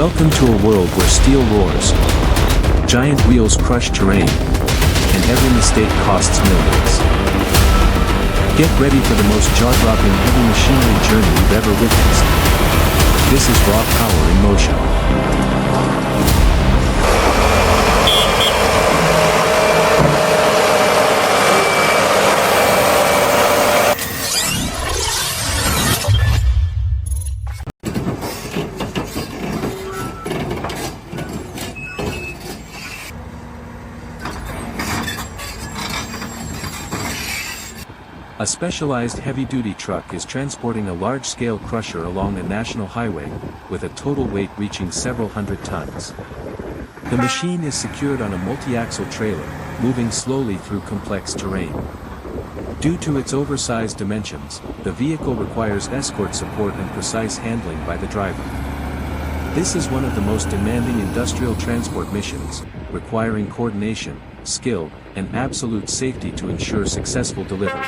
Welcome to a world where steel roars, giant wheels crush terrain, and every mistake costs millions. Get ready for the most jaw-dropping heavy machinery journey you've ever witnessed. This is raw power in motion. A specialized heavy-duty truck is transporting a large-scale crusher along a national highway, with a total weight reaching several hundred tons. The machine is secured on a multi-axle trailer, moving slowly through complex terrain. Due to its oversized dimensions, the vehicle requires escort support and precise handling by the driver. This is one of the most demanding industrial transport missions, requiring coordination, skill, and absolute safety to ensure successful delivery.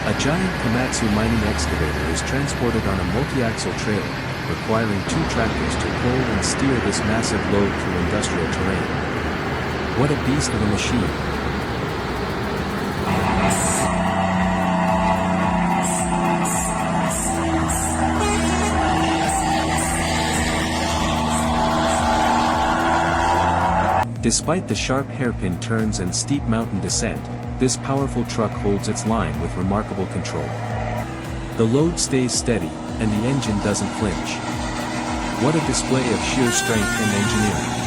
A giant Komatsu mining excavator is transported on a multi-axle trailer, requiring two tractors to pull and steer this massive load through industrial terrain. What a beast of a machine! Despite the sharp hairpin turns and steep mountain descent, this powerful truck holds its line with remarkable control. The load stays steady, and the engine doesn't flinch. What a display of sheer strength and engineering!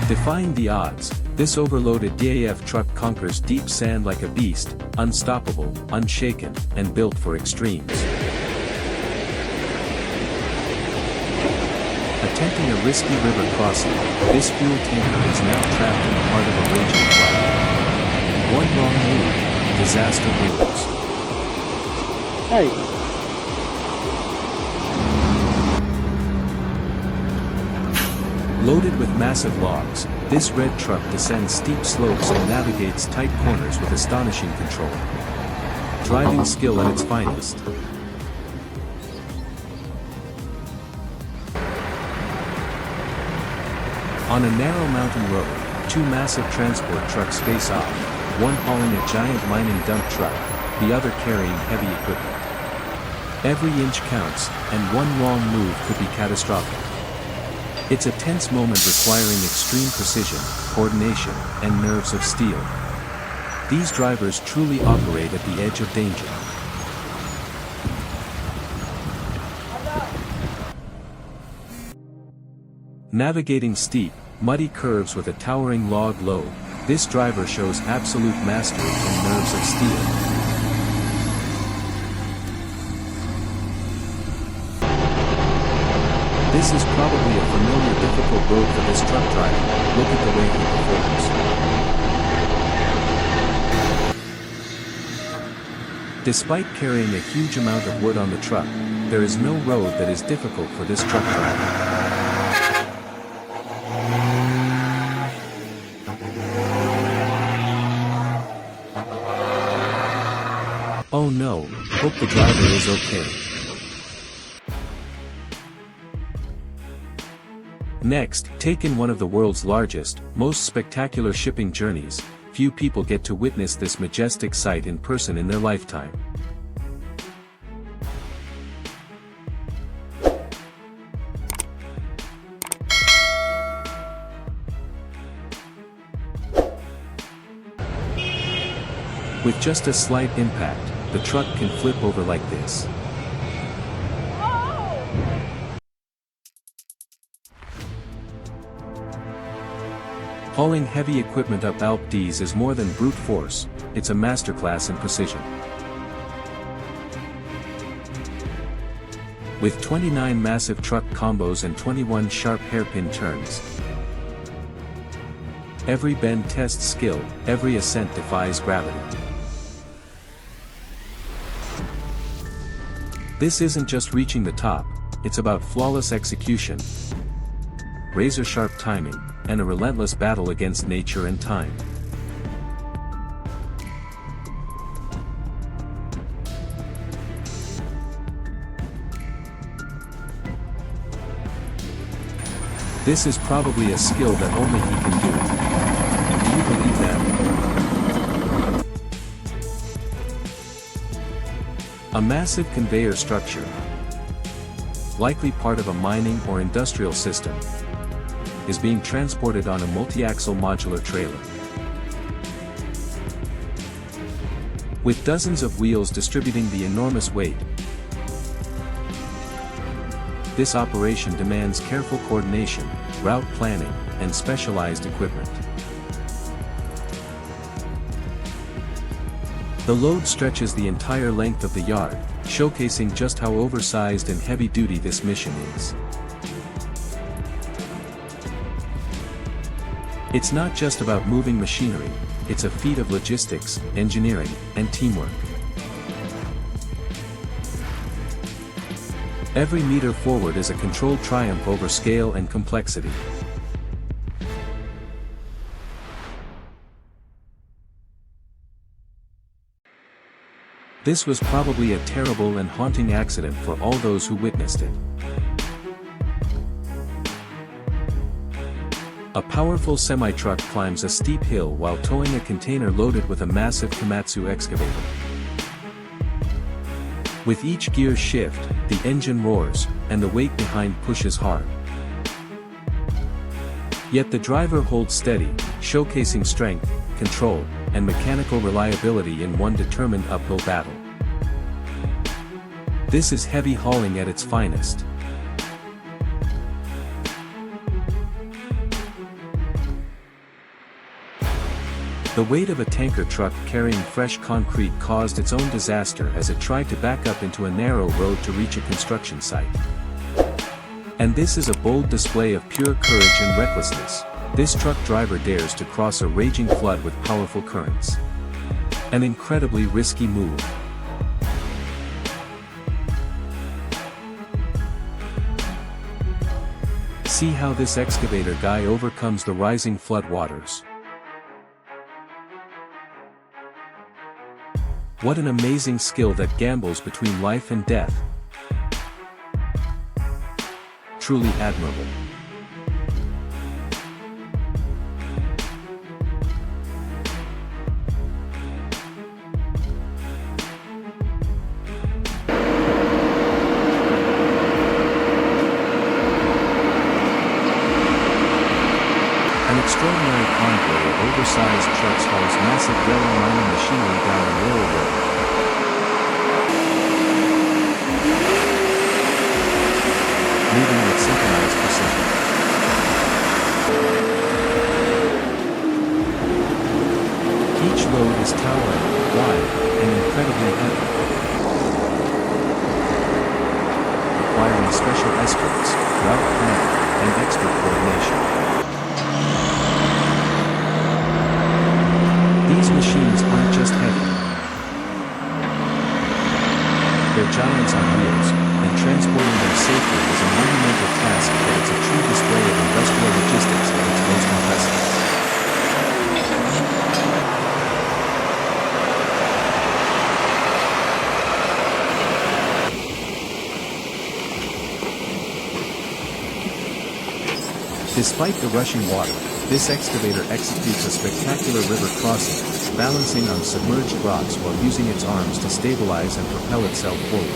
Defying the odds, this overloaded DAF truck conquers deep sand like a beast, unstoppable, unshaken, and built for extremes. Attempting a risky river crossing, this fuel tanker is now trapped in the heart of a raging flood. One wrong move, disaster brewers. Hey. Loaded with massive logs, this red truck descends steep slopes and navigates tight corners with astonishing control. Driving skill at its finest. On a narrow mountain road, two massive transport trucks face off, one hauling a giant mining dump truck, the other carrying heavy equipment. Every inch counts, and one wrong move could be catastrophic. It's a tense moment requiring extreme precision, coordination, and nerves of steel. These drivers truly operate at the edge of danger. Navigating steep, muddy curves with a towering log load, this driver shows absolute mastery and nerves of steel. This is probably a familiar difficult road for this truck driver. Look at the way he performs. Despite carrying a huge amount of wood on the truck, there is no road that is difficult for this truck driver. Oh no, hope the driver is okay. Next, take in one of the world's largest, most spectacular shipping journeys. Few people get to witness this majestic sight in person in their lifetime. With just a slight impact, the truck can flip over like this. Hauling heavy equipment up Alp Ds is more than brute force, it's a masterclass in precision. With 29 massive truck combos and 21 sharp hairpin turns, Every bend tests skill, every ascent defies gravity. This isn't just reaching the top, it's about flawless execution, razor-sharp timing, and a relentless battle against nature and time. This is probably a skill that only he can do. Do you believe that? A massive conveyor structure, likely part of a mining or industrial system, is being transported on a multi-axle modular trailer. With dozens of wheels distributing the enormous weight, this operation demands careful coordination, route planning, and specialized equipment. The load stretches the entire length of the yard, showcasing just how oversized and heavy-duty this mission is. It's not just about moving machinery, it's a feat of logistics, engineering, and teamwork. Every meter forward is a controlled triumph over scale and complexity. This was probably a terrible and haunting accident for all those who witnessed it. A powerful semi-truck climbs a steep hill while towing a container loaded with a massive Komatsu excavator. With each gear shift, the engine roars, and the weight behind pushes hard. Yet the driver holds steady, showcasing strength, control, and mechanical reliability in one determined uphill battle. This is heavy hauling at its finest. The weight of a tanker truck carrying fresh concrete caused its own disaster as it tried to back up into a narrow road to reach a construction site. And this is a bold display of pure courage and recklessness. This truck driver dares to cross a raging flood with powerful currents. An incredibly risky move. See how this excavator guy overcomes the rising flood waters. What an amazing skill that gambles between life and death. Truly admirable. An extraordinary convoy of oversized trucks hauls massive yellow mining machinery down a narrow road. Moving with synchronized precision. Each load is towering, wide, and incredibly heavy, requiring special escorts, route planning, and expert coordination. These machines aren't just heavy. They're giants on wheels, and transporting them safely is a monumental task that is a true display of industrial logistics at its most impressive. Despite the rushing water, this excavator executes a spectacular river crossing, balancing on submerged rocks while using its arms to stabilize and propel itself forward.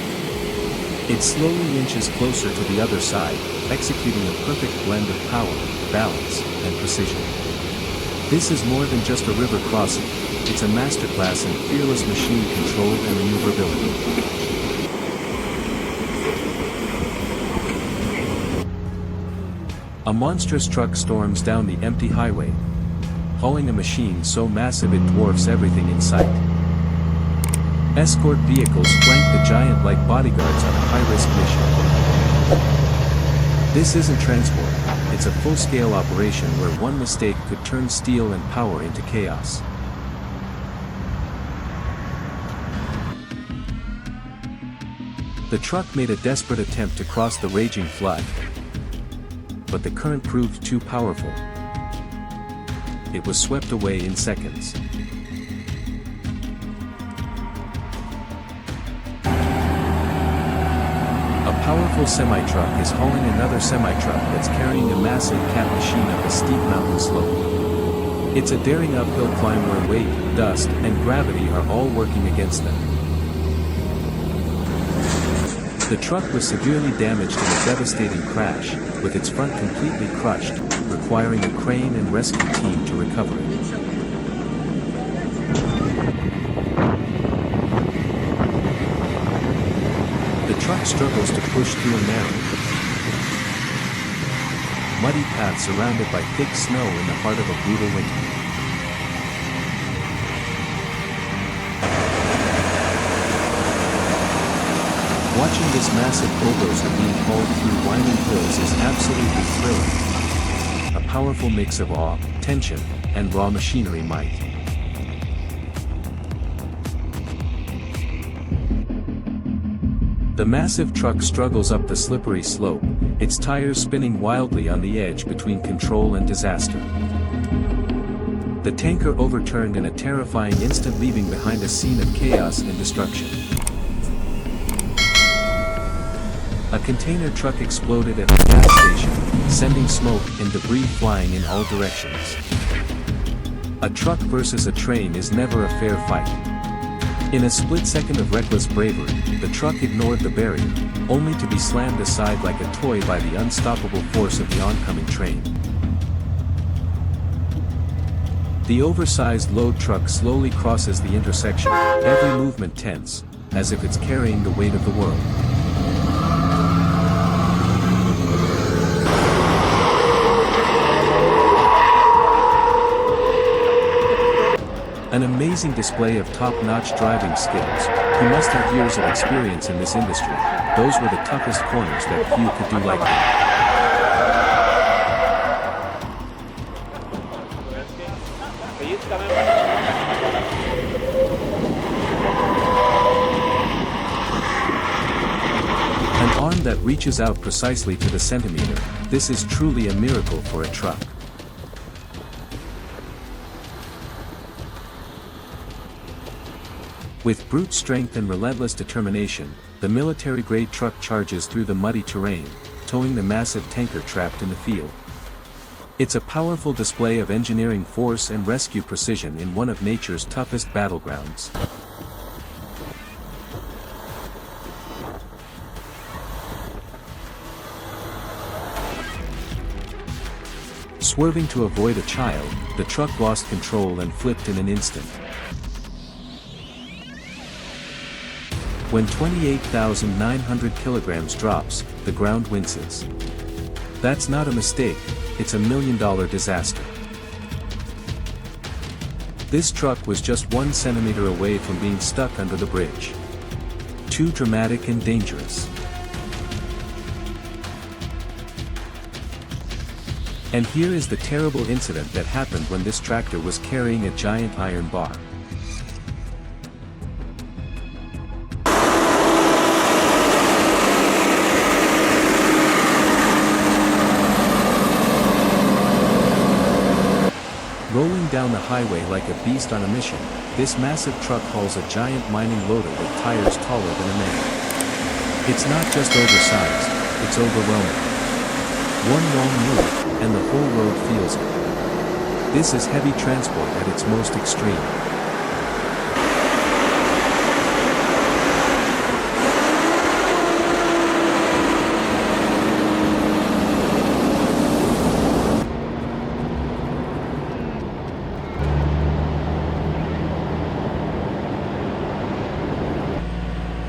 It slowly inches closer to the other side, executing a perfect blend of power, balance, and precision. This is more than just a river crossing, it's a masterclass in fearless machine control and maneuverability. A monstrous truck storms down the empty highway, hauling a machine so massive it dwarfs everything in sight. Escort vehicles flank the giant like bodyguards on a high-risk mission. This isn't transport, it's a full-scale operation where one mistake could turn steel and power into chaos. The truck made a desperate attempt to cross the raging flood, but the current proved too powerful. It was swept away in seconds. A powerful semi-truck is hauling another semi-truck that's carrying a massive cat machine up a steep mountain slope. It's a daring uphill climb where weight, dust, and gravity are all working against them. The truck was severely damaged in a devastating crash, with its front completely crushed, requiring a crane and rescue team to recover it. The truck struggles to push through a narrow, muddy path surrounded by thick snow in the heart of a brutal winter. Watching this massive bulldozer being hauled through winding hills is absolutely thrilling. A powerful mix of awe, tension, and raw machinery might. The massive truck struggles up the slippery slope, its tires spinning wildly on the edge between control and disaster. The tanker overturned in a terrifying instant, leaving behind a scene of chaos and destruction. A container truck exploded at the gas station, sending smoke and debris flying in all directions. A truck versus a train is never a fair fight. In a split second of reckless bravery, the truck ignored the barrier, only to be slammed aside like a toy by the unstoppable force of the oncoming train. The oversized load truck slowly crosses the intersection, every movement tense, as if it's carrying the weight of the world. An amazing display of top-notch driving skills. He must have years of experience in this industry. Those were the toughest corners that few could do like him. An arm that reaches out precisely to the centimeter. This is truly a miracle for a truck. With brute strength and relentless determination, the military-grade truck charges through the muddy terrain, towing the massive tanker trapped in the field. It's a powerful display of engineering force and rescue precision in one of nature's toughest battlegrounds. Swerving to avoid a child, the truck lost control and flipped in an instant. When 28,900 kilograms drops, the ground winces. That's not a mistake, it's a $1 million disaster. This truck was just 1 centimeter away from being stuck under the bridge. Too dramatic and dangerous. And here is the terrible incident that happened when this tractor was carrying a giant iron bar. Rolling down the highway like a beast on a mission, this massive truck hauls a giant mining loader with tires taller than a man. It's not just oversized, it's overwhelming. One wrong move, and the whole road feels it. This is heavy transport at its most extreme.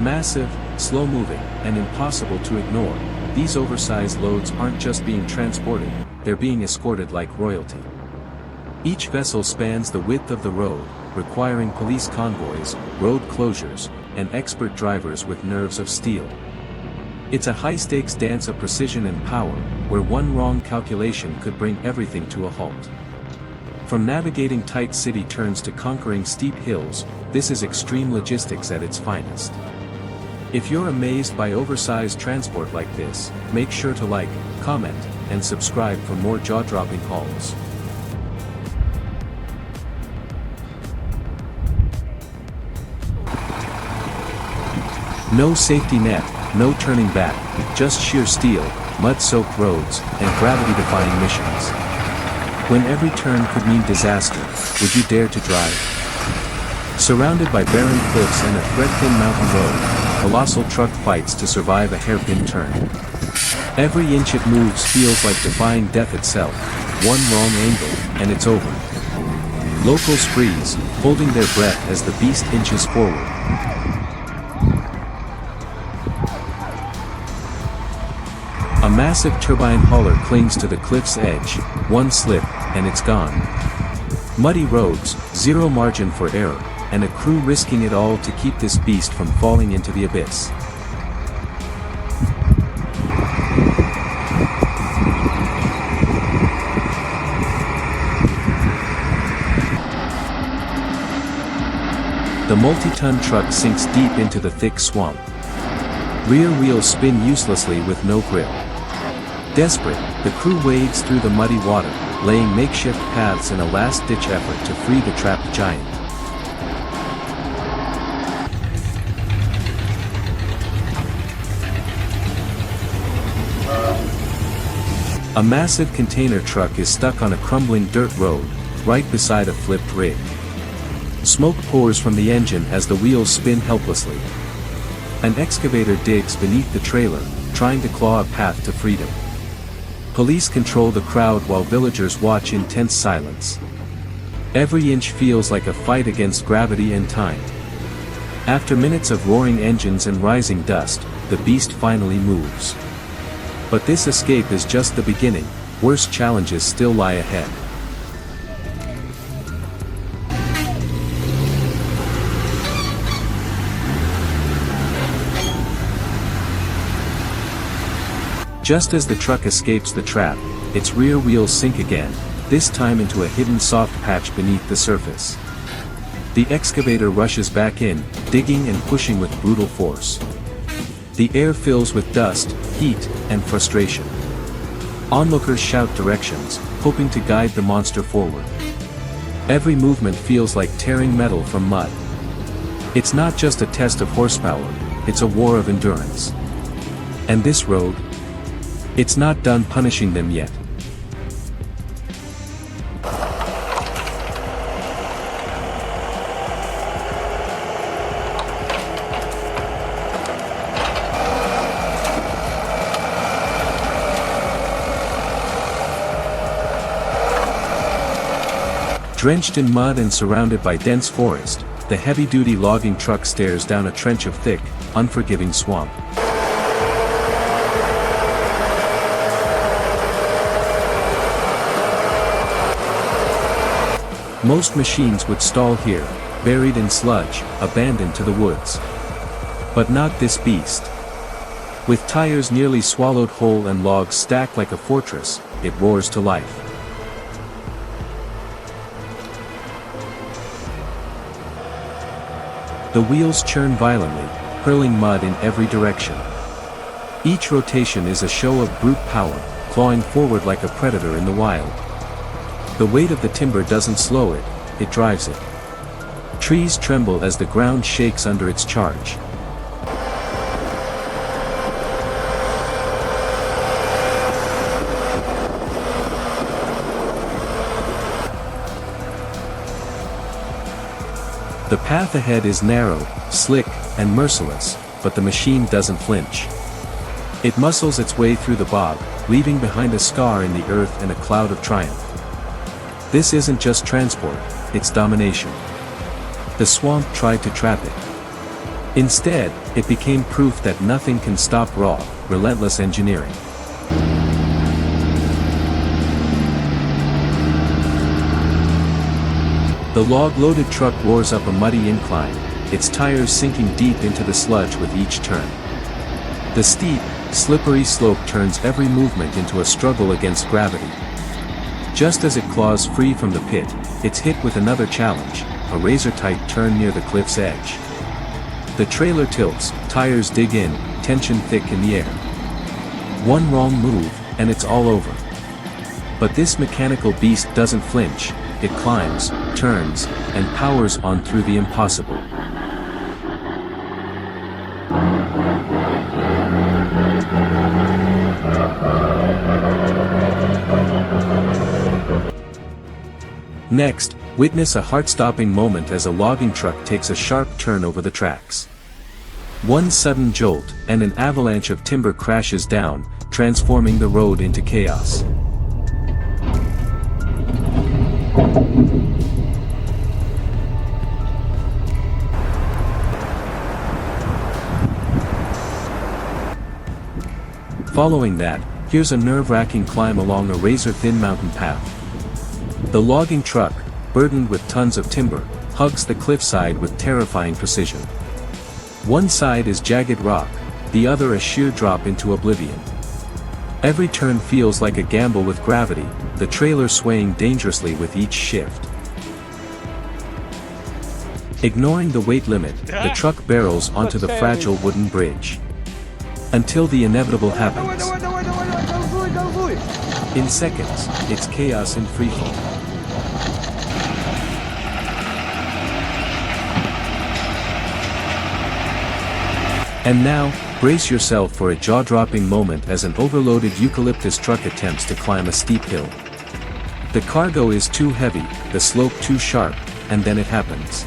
Massive, slow-moving, and impossible to ignore, these oversized loads aren't just being transported, they're being escorted like royalty. Each vessel spans the width of the road, requiring police convoys, road closures, and expert drivers with nerves of steel. It's a high-stakes dance of precision and power, where one wrong calculation could bring everything to a halt. From navigating tight city turns to conquering steep hills, this is extreme logistics at its finest. If you're amazed by oversized transport like this, make sure to like, comment, and subscribe for more jaw-dropping hauls. No safety net, no turning back, just sheer steel, mud-soaked roads, and gravity-defying missions. When every turn could mean disaster, would you dare to drive? Surrounded by barren cliffs and a threat-thin mountain road, colossal truck fights to survive a hairpin turn. Every inch it moves feels like defying death itself. One wrong angle, and it's over. Locals freeze, holding their breath as the beast inches forward. A massive turbine hauler clings to the cliff's edge, one slip, and it's gone. Muddy roads, zero margin for error, and a crew risking it all to keep this beast from falling into the abyss. The multi-ton truck sinks deep into the thick swamp. Rear wheels spin uselessly with no grip. Desperate, the crew wades through the muddy water, laying makeshift paths in a last-ditch effort to free the trapped giant. A massive container truck is stuck on a crumbling dirt road, right beside a flipped rig. Smoke pours from the engine as the wheels spin helplessly. An excavator digs beneath the trailer, trying to claw a path to freedom. Police control the crowd while villagers watch in tense silence. Every inch feels like a fight against gravity and time. After minutes of roaring engines and rising dust, the beast finally moves. But this escape is just the beginning, worse challenges still lie ahead. Just as the truck escapes the trap, its rear wheels sink again, this time into a hidden soft patch beneath the surface. The excavator rushes back in, digging and pushing with brutal force. The air fills with dust, heat, and frustration. Onlookers shout directions, hoping to guide the monster forward. Every movement feels like tearing metal from mud. It's not just a test of horsepower, it's a war of endurance. And this road? It's not done punishing them yet. Drenched in mud and surrounded by dense forest, the heavy-duty logging truck stares down a trench of thick, unforgiving swamp. Most machines would stall here, buried in sludge, abandoned to the woods. But not this beast. With tires nearly swallowed whole and logs stacked like a fortress, it roars to life. The wheels churn violently, hurling mud in every direction. Each rotation is a show of brute power, clawing forward like a predator in the wild. The weight of the timber doesn't slow it, it drives it. Trees tremble as the ground shakes under its charge. The path ahead is narrow, slick, and merciless, but the machine doesn't flinch. It muscles its way through the bog, leaving behind a scar in the earth and a cloud of triumph. This isn't just transport, it's domination. The swamp tried to trap it. Instead, it became proof that nothing can stop raw, relentless engineering. The log-loaded truck roars up a muddy incline, its tires sinking deep into the sludge with each turn. The steep, slippery slope turns every movement into a struggle against gravity. Just as it claws free from the pit, it's hit with another challenge, a razor-tight turn near the cliff's edge. The trailer tilts, tires dig in, tension thick in the air. One wrong move, and it's all over. But this mechanical beast doesn't flinch, it climbs, turns, and powers on through the impossible. Next, witness a heart-stopping moment as a logging truck takes a sharp turn over the tracks. One sudden jolt, and an avalanche of timber crashes down, transforming the road into chaos. Following that, here's a nerve-wracking climb along a razor-thin mountain path. The logging truck, burdened with tons of timber, hugs the cliffside with terrifying precision. One side is jagged rock, the other a sheer drop into oblivion. Every turn feels like a gamble with gravity, the trailer swaying dangerously with each shift. Ignoring the weight limit, the truck barrels onto the fragile wooden bridge. Until the inevitable happens. In seconds, it's chaos in freefall. And now, brace yourself for a jaw-dropping moment as an overloaded eucalyptus truck attempts to climb a steep hill. The cargo is too heavy, the slope too sharp, and then it happens.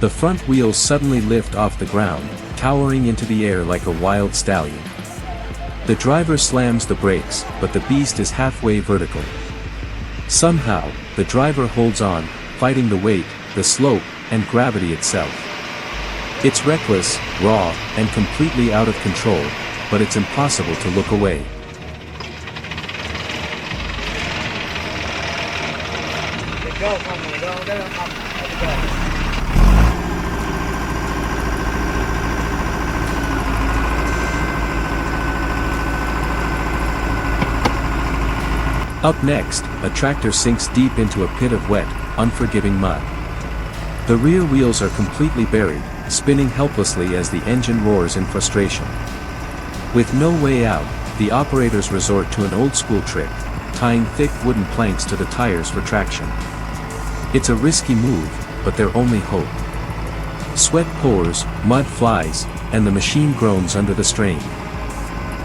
The front wheels suddenly lift off the ground, towering into the air like a wild stallion. The driver slams the brakes, but the beast is halfway vertical. Somehow, the driver holds on, fighting the weight, the slope, and gravity itself. It's reckless, raw, and completely out of control, but it's impossible to look away. Up next, a tractor sinks deep into a pit of wet, unforgiving mud. The rear wheels are completely buried, spinning helplessly as the engine roars in frustration. With no way out, the operators resort to an old-school trick, tying thick wooden planks to the tires for traction. It's a risky move, but their only hope. Sweat pours, mud flies, and the machine groans under the strain.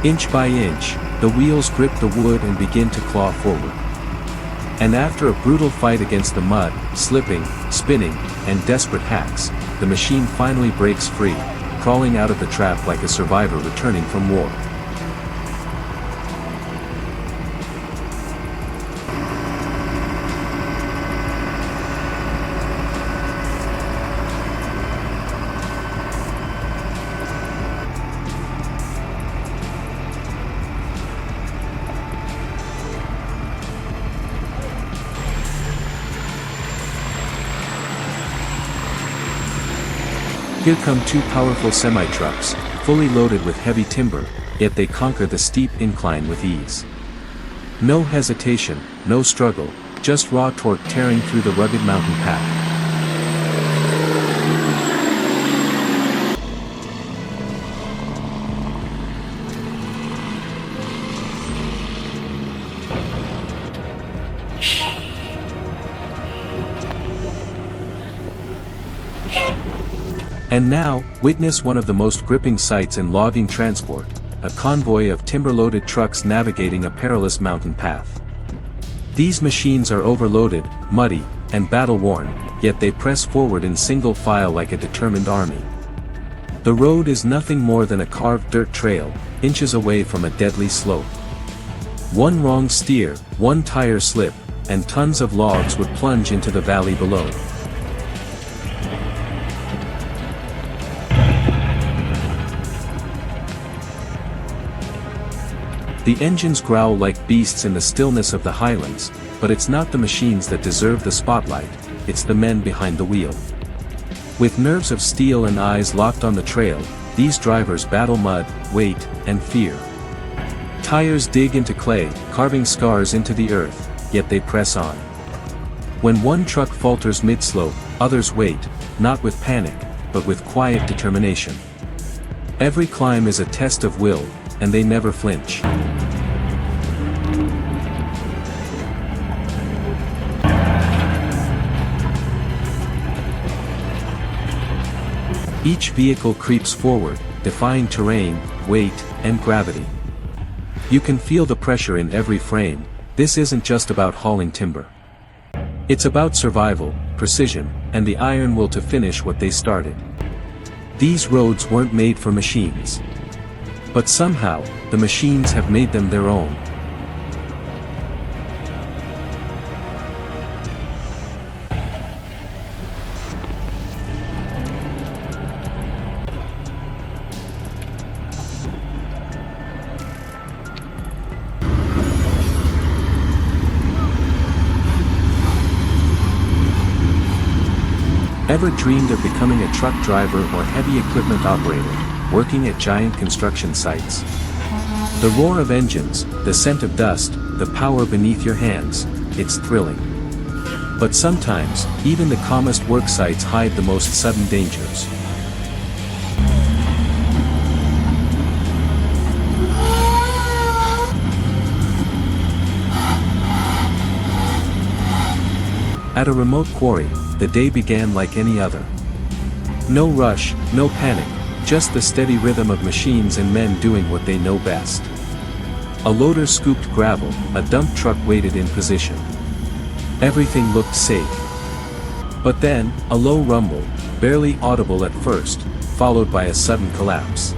Inch by inch, the wheels grip the wood and begin to claw forward. And after a brutal fight against the mud, slipping, spinning, and desperate hacks, the machine finally breaks free, crawling out of the trap like a survivor returning from war. Here come two powerful semi-trucks, fully loaded with heavy timber, yet they conquer the steep incline with ease. No hesitation, no struggle, just raw torque tearing through the rugged mountain path. And now, witness one of the most gripping sights in logging transport, a convoy of timber-loaded trucks navigating a perilous mountain path. These machines are overloaded, muddy, and battle-worn, yet they press forward in single file like a determined army. The road is nothing more than a carved dirt trail, inches away from a deadly slope. One wrong steer, one tire slip, and tons of logs would plunge into the valley below. The engines growl like beasts in the stillness of the highlands, but it's not the machines that deserve the spotlight, it's the men behind the wheel. With nerves of steel and eyes locked on the trail, these drivers battle mud, weight, and fear. Tires dig into clay, carving scars into the earth, yet they press on. When one truck falters mid-slope, others wait, not with panic, but with quiet determination. Every climb is a test of will, and they never flinch. Each vehicle creeps forward, defying terrain, weight, and gravity. You can feel the pressure in every frame. This isn't just about hauling timber. It's about survival, precision, and the iron will to finish what they started. These roads weren't made for machines. But somehow, the machines have made them their own. Ever dreamed of becoming a truck driver or heavy equipment operator, working at giant construction sites? The roar of engines, the scent of dust, the power beneath your hands, it's thrilling. But sometimes, even the calmest work sites hide the most sudden dangers. At a remote quarry, the day began like any other. No rush, no panic, just the steady rhythm of machines and men doing what they know best. A loader scooped gravel, a dump truck waited in position. Everything looked safe. But then, a low rumble, barely audible at first, followed by a sudden collapse.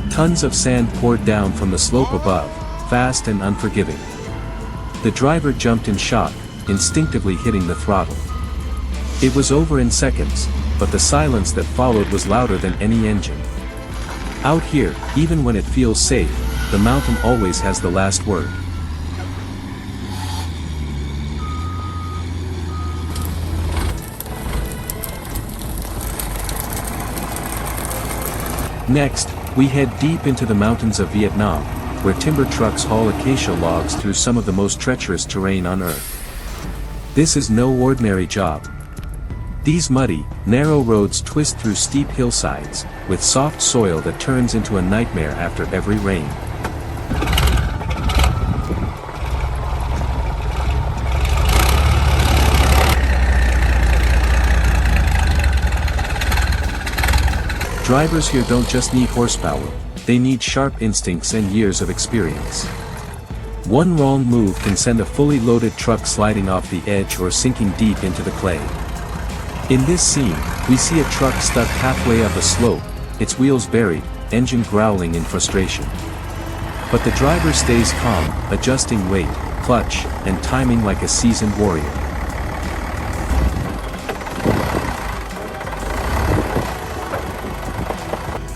Tons of sand poured down from the slope above, fast and unforgiving. The driver jumped in shock, instinctively hitting the throttle. It was over in seconds, but the silence that followed was louder than any engine. Out here, even when it feels safe, the mountain always has the last word. Next, we head deep into the mountains of Vietnam, where timber trucks haul acacia logs through some of the most treacherous terrain on Earth. This is no ordinary job. These muddy, narrow roads twist through steep hillsides, with soft soil that turns into a nightmare after every rain. Drivers here don't just need horsepower, they need sharp instincts and years of experience. One wrong move can send a fully loaded truck sliding off the edge or sinking deep into the clay. In this scene, we see a truck stuck halfway up a slope, its wheels buried, engine growling in frustration. But the driver stays calm, adjusting weight, clutch, and timing like a seasoned warrior.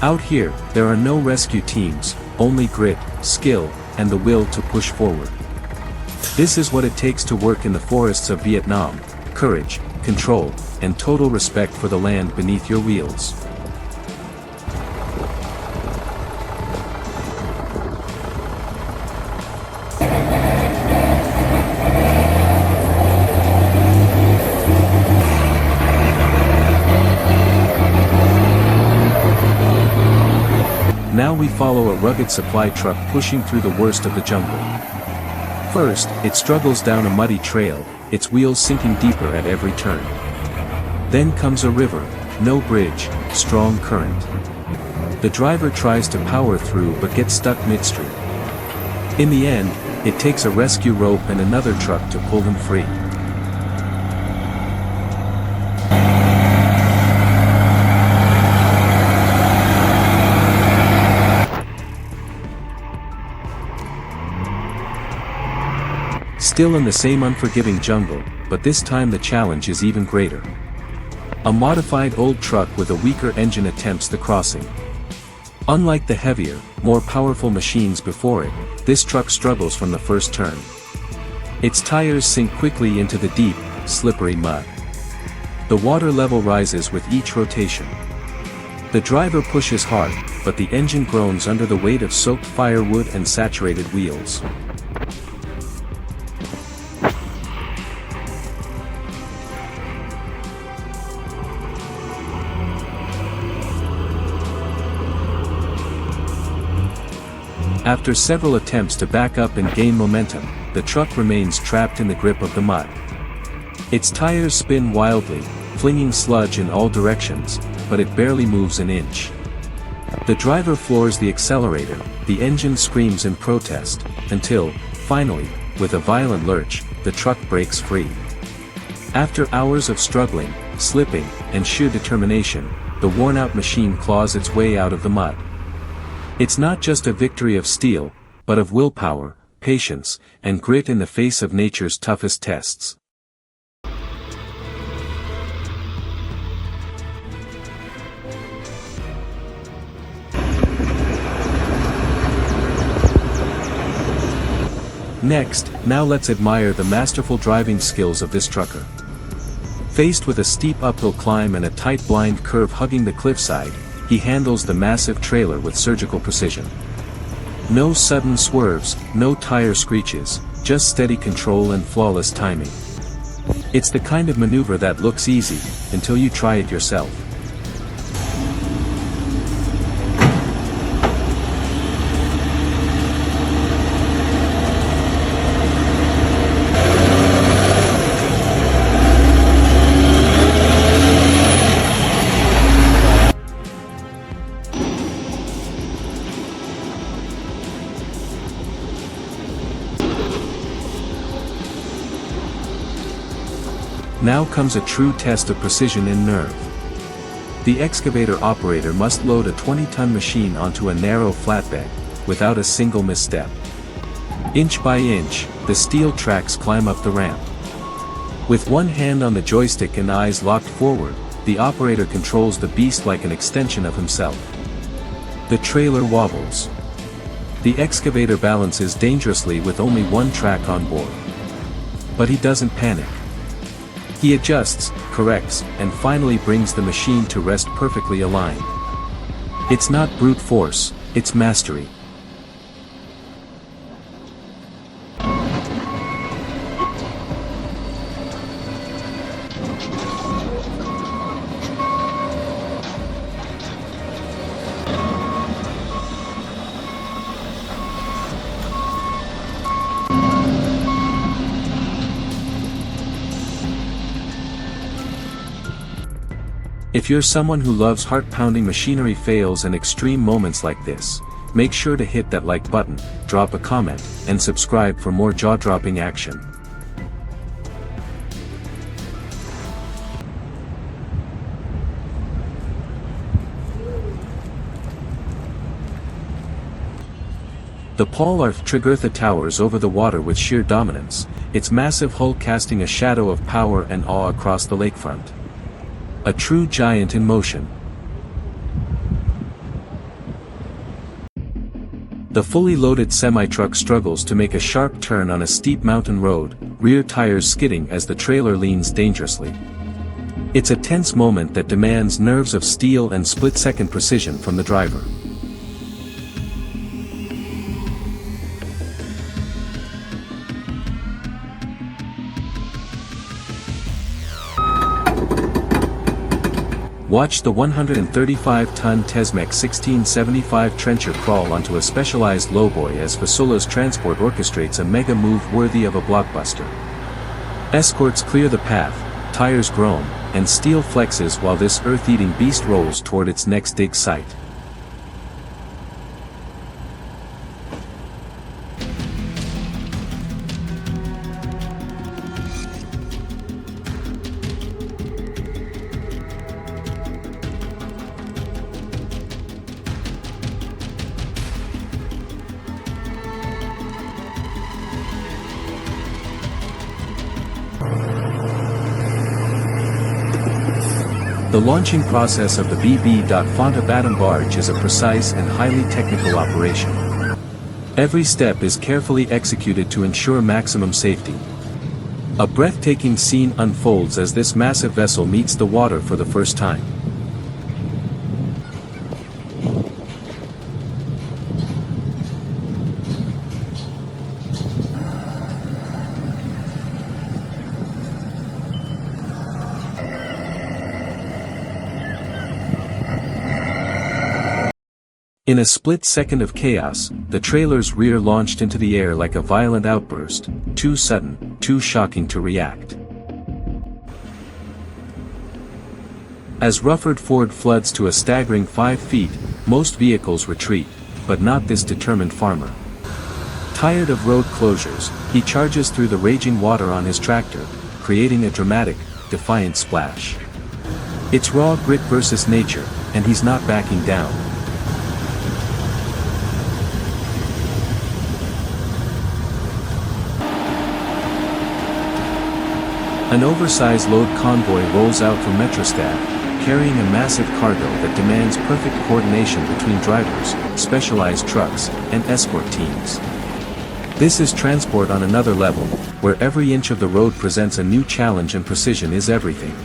Out here, there are no rescue teams, only grit, skill, and the will to push forward. This is what it takes to work in the forests of Vietnam: courage, control, and total respect for the land beneath your wheels. Now we follow a rugged supply truck pushing through the worst of the jungle. First, it struggles down a muddy trail, its wheels sinking deeper at every turn. Then comes a river, no bridge, strong current. The driver tries to power through but gets stuck midstream. In the end, it takes a rescue rope and another truck to pull him free. Still in the same unforgiving jungle, but this time the challenge is even greater. A modified old truck with a weaker engine attempts the crossing. Unlike the heavier, more powerful machines before it, this truck struggles from the first turn. Its tires sink quickly into the deep, slippery mud. The water level rises with each rotation. The driver pushes hard, but the engine groans under the weight of soaked firewood and saturated wheels. After several attempts to back up and gain momentum, the truck remains trapped in the grip of the mud. Its tires spin wildly, flinging sludge in all directions, but it barely moves an inch. The driver floors the accelerator, the engine screams in protest, until, finally, with a violent lurch, the truck breaks free. After hours of struggling, slipping, and sheer determination, the worn-out machine claws its way out of the mud. It's not just a victory of steel, but of willpower, patience, and grit in the face of nature's toughest tests. Next, now let's admire the masterful driving skills of this trucker. Faced with a steep uphill climb and a tight blind curve hugging the cliffside, he handles the massive trailer with surgical precision. No sudden swerves, no tire screeches, just steady control and flawless timing. It's the kind of maneuver that looks easy, until you try it yourself. Now comes a true test of precision and nerve. The excavator operator must load a 20-ton machine onto a narrow flatbed, without a single misstep. Inch by inch, the steel tracks climb up the ramp. With one hand on the joystick and eyes locked forward, the operator controls the beast like an extension of himself. The trailer wobbles. The excavator balances dangerously with only one track on board. But he doesn't panic. He adjusts, corrects, and finally brings the machine to rest perfectly aligned. It's not brute force, it's mastery. If you're someone who loves heart-pounding machinery fails and extreme moments like this, make sure to hit that like button, drop a comment, and subscribe for more jaw-dropping action. The Paul-Arth Tregurtha towers over the water with sheer dominance, its massive hull casting a shadow of power and awe across the lakefront. A true giant in motion. The fully loaded semi-truck struggles to make a sharp turn on a steep mountain road, rear tires skidding as the trailer leans dangerously. It's a tense moment that demands nerves of steel and split-second precision from the driver. Watch the 135-ton Tesmec 1675 trencher crawl onto a specialized lowboy as Fasola's transport orchestrates a mega move worthy of a blockbuster. Escorts clear the path, tires groan, and steel flexes while this earth-eating beast rolls toward its next dig site. The launching process of the BB. Fontabatum barge is a precise and highly technical operation. Every step is carefully executed to ensure maximum safety. A breathtaking scene unfolds as this massive vessel meets the water for the first time. In a split second of chaos, the trailer's rear launched into the air like a violent outburst, too sudden, too shocking to react. As Rufford Ford floods to a staggering 5 feet, most vehicles retreat, but not this determined farmer. Tired of road closures, he charges through the raging water on his tractor, creating a dramatic, defiant splash. It's raw grit versus nature, and he's not backing down. An oversized load convoy rolls out from Metrostad, carrying a massive cargo that demands perfect coordination between drivers, specialized trucks, and escort teams. This is transport on another level, where every inch of the road presents a new challenge and precision is everything.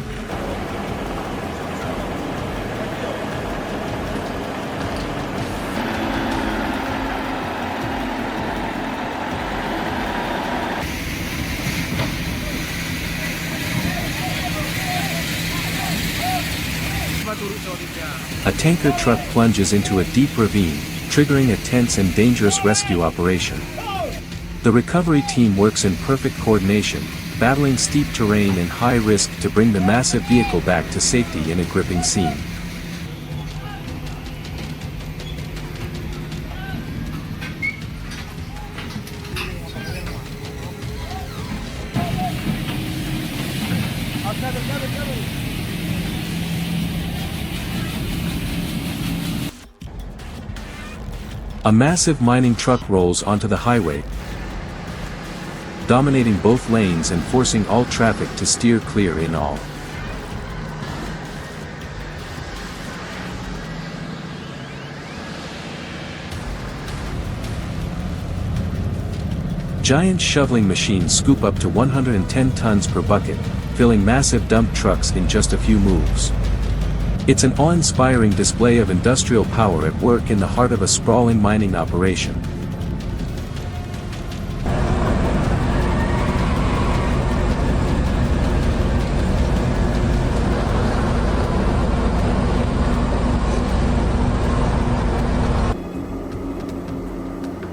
A tanker truck plunges into a deep ravine, triggering a tense and dangerous rescue operation. The recovery team works in perfect coordination, battling steep terrain and high risk to bring the massive vehicle back to safety in a gripping scene. A massive mining truck rolls onto the highway, dominating both lanes and forcing all traffic to steer clear in all. Giant shoveling machines scoop up to 110 tons per bucket, filling massive dump trucks in just a few moves. It's an awe-inspiring display of industrial power at work in the heart of a sprawling mining operation.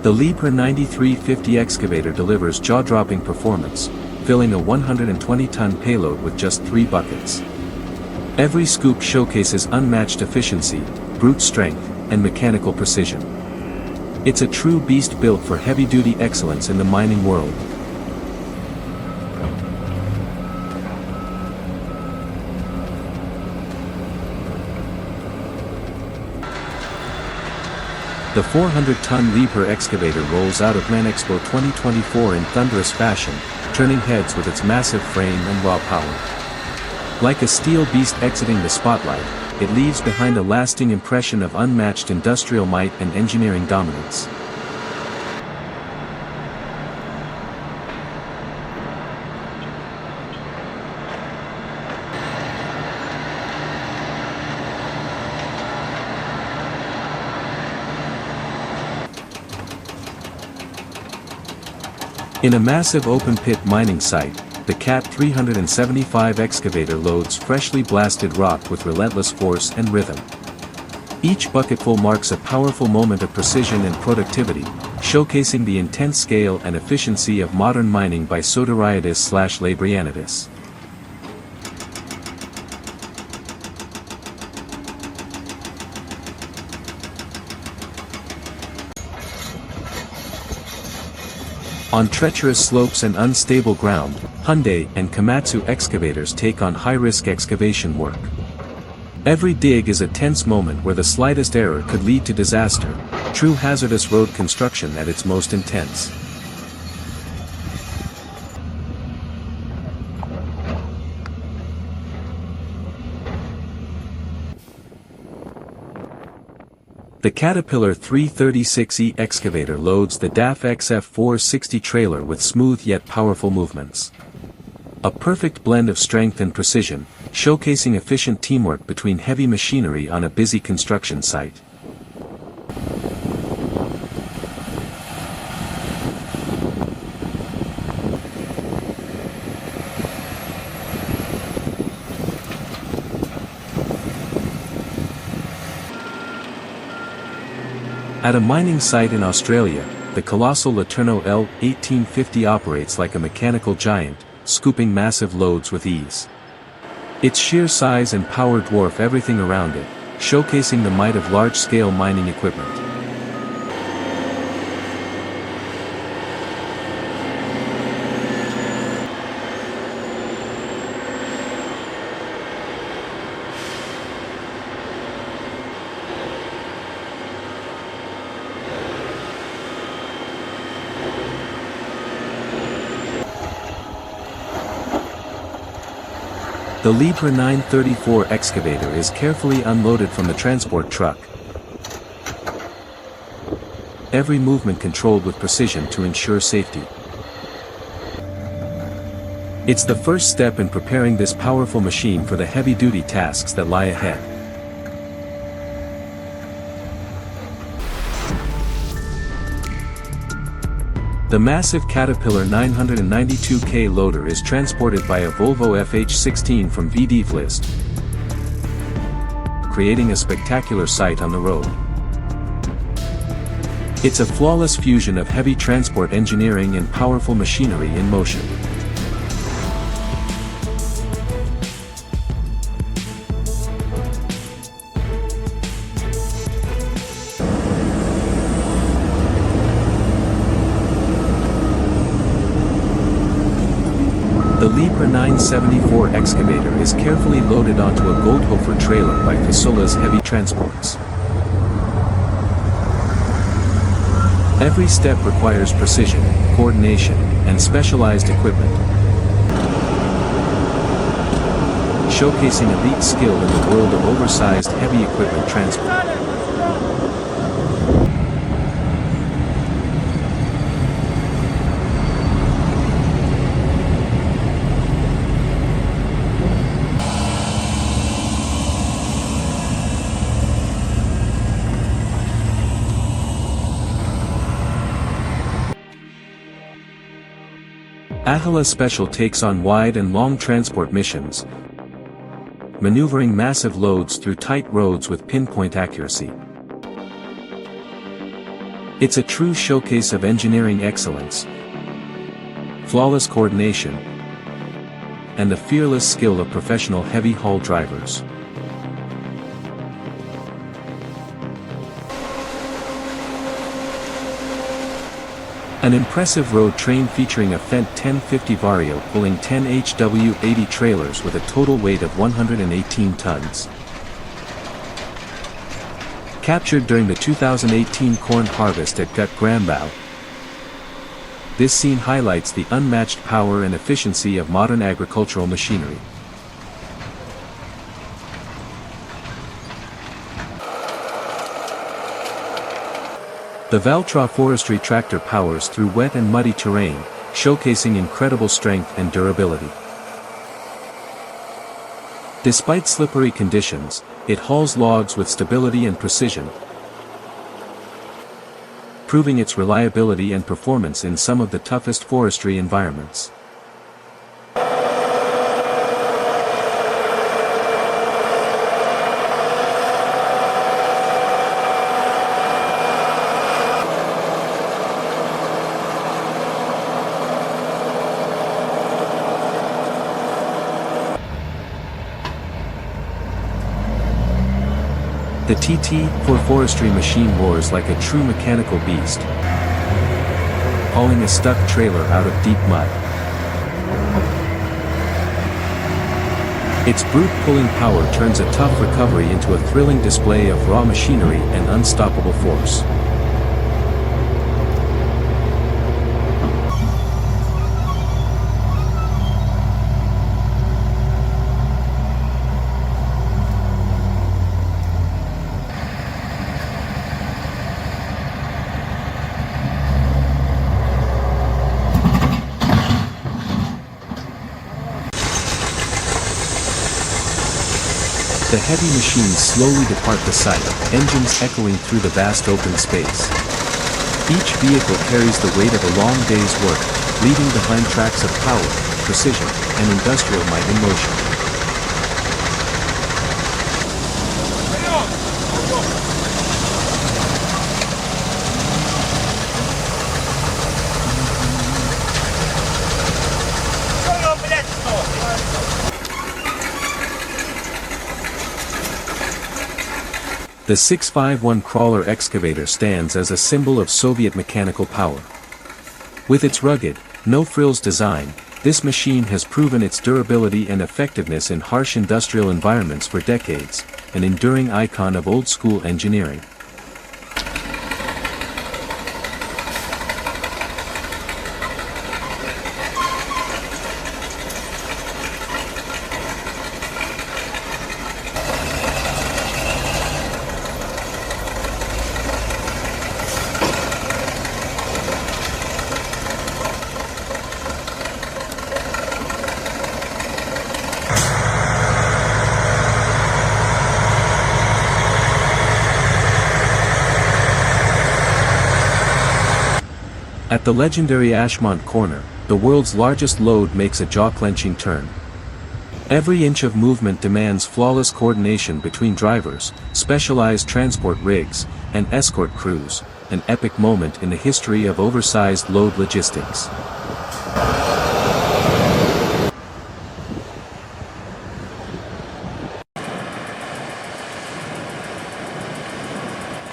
The Liebherr 9350 excavator delivers jaw-dropping performance, filling a 120-ton payload with just 3 buckets. Every scoop showcases unmatched efficiency, brute strength, and mechanical precision. It's a true beast built for heavy-duty excellence in the mining world. The 400-ton Liebherr excavator rolls out of ManExpo 2024 in thunderous fashion, turning heads with its massive frame and raw power. Like a steel beast exiting the spotlight, it leaves behind a lasting impression of unmatched industrial might and engineering dominance. In a massive open-pit mining site, the CAT 375 excavator loads freshly blasted rock with relentless force and rhythm. Each bucketful marks a powerful moment of precision and productivity, showcasing the intense scale and efficiency of modern mining by Soteriadis/Labrianidis. On treacherous slopes and unstable ground, Hyundai and Komatsu excavators take on high-risk excavation work. Every dig is a tense moment where the slightest error could lead to disaster, true hazardous road construction at its most intense. The Caterpillar 336E excavator loads the DAF XF460 trailer with smooth yet powerful movements. A perfect blend of strength and precision, showcasing efficient teamwork between heavy machinery on a busy construction site. At a mining site in Australia, the colossal Laterno L1850 operates like a mechanical giant, scooping massive loads with ease. Its sheer size and power dwarf everything around it, showcasing the might of large-scale mining equipment. The Libre 934 excavator is carefully unloaded from the transport truck. Every movement controlled with precision to ensure safety. It's the first step in preparing this powerful machine for the heavy-duty tasks that lie ahead. The massive Caterpillar 992K loader is transported by a Volvo FH16 from VDVlist, creating a spectacular sight on the road. It's a flawless fusion of heavy transport engineering and powerful machinery in motion. The Libre 974 excavator is carefully loaded onto a Goldhofer trailer by Fasola's heavy transports. Every step requires precision, coordination, and specialized equipment, showcasing elite skill in the world of oversized heavy equipment transport. Atala Special takes on wide and long transport missions, maneuvering massive loads through tight roads with pinpoint accuracy. It's a true showcase of engineering excellence, flawless coordination, and the fearless skill of professional heavy-haul drivers. An impressive road train featuring a Fendt 1050 Vario pulling 10 HW80 trailers with a total weight of 118 tons. Captured during the 2018 corn harvest at Gut Grambau, this scene highlights the unmatched power and efficiency of modern agricultural machinery. The Valtra forestry tractor powers through wet and muddy terrain, showcasing incredible strength and durability. Despite slippery conditions, it hauls logs with stability and precision, proving its reliability and performance in some of the toughest forestry environments. The TT for forestry machine roars like a true mechanical beast, hauling a stuck trailer out of deep mud. Its brute pulling power turns a tough recovery into a thrilling display of raw machinery and unstoppable force. The heavy machines slowly depart the site, engines echoing through the vast open space. Each vehicle carries the weight of a long day's work, leaving behind tracks of power, precision, and industrial might in motion. The 651 crawler excavator stands as a symbol of Soviet mechanical power. With its rugged, no-frills design, this machine has proven its durability and effectiveness in harsh industrial environments for decades, an enduring icon of old-school engineering. At the legendary Ashmont corner, the world's largest load makes a jaw-clenching turn. Every inch of movement demands flawless coordination between drivers, specialized transport rigs, and escort crews, an epic moment in the history of oversized load logistics.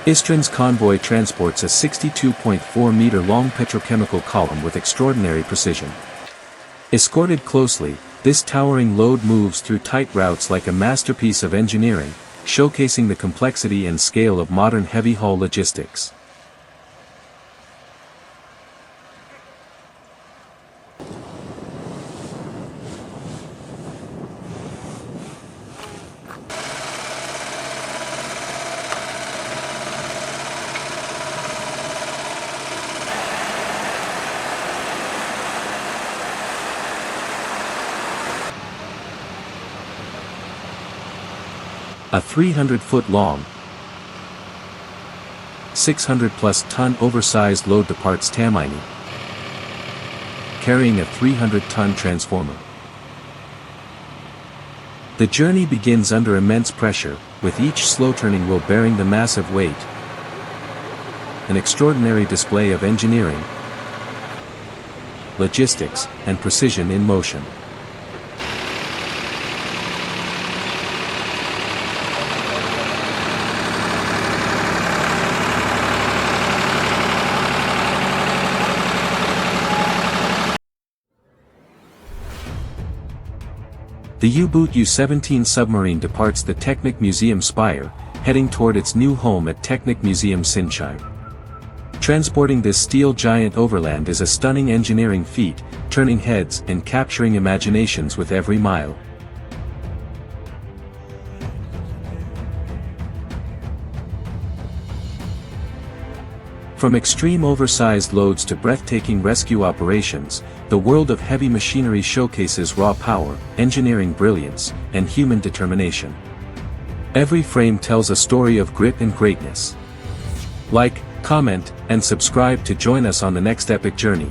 Istrin's convoy transports a 62.4-meter-long petrochemical column with extraordinary precision. Escorted closely, this towering load moves through tight routes like a masterpiece of engineering, showcasing the complexity and scale of modern heavy-haul logistics. A 300-foot-long, 600-plus-ton oversized load departs Taimyni, carrying a 300-ton transformer. The journey begins under immense pressure, with each slow-turning wheel bearing the massive weight. An extraordinary display of engineering, logistics, and precision in motion. The U-boot U-17 submarine departs the Technik Museum Spire, heading toward its new home at Technik Museum Sinsheim. Transporting this steel giant overland is a stunning engineering feat, turning heads and capturing imaginations with every mile. From extreme oversized loads to breathtaking rescue operations, the world of heavy machinery showcases raw power, engineering brilliance, and human determination. Every frame tells a story of grit and greatness. Like, comment, and subscribe to join us on the next epic journey.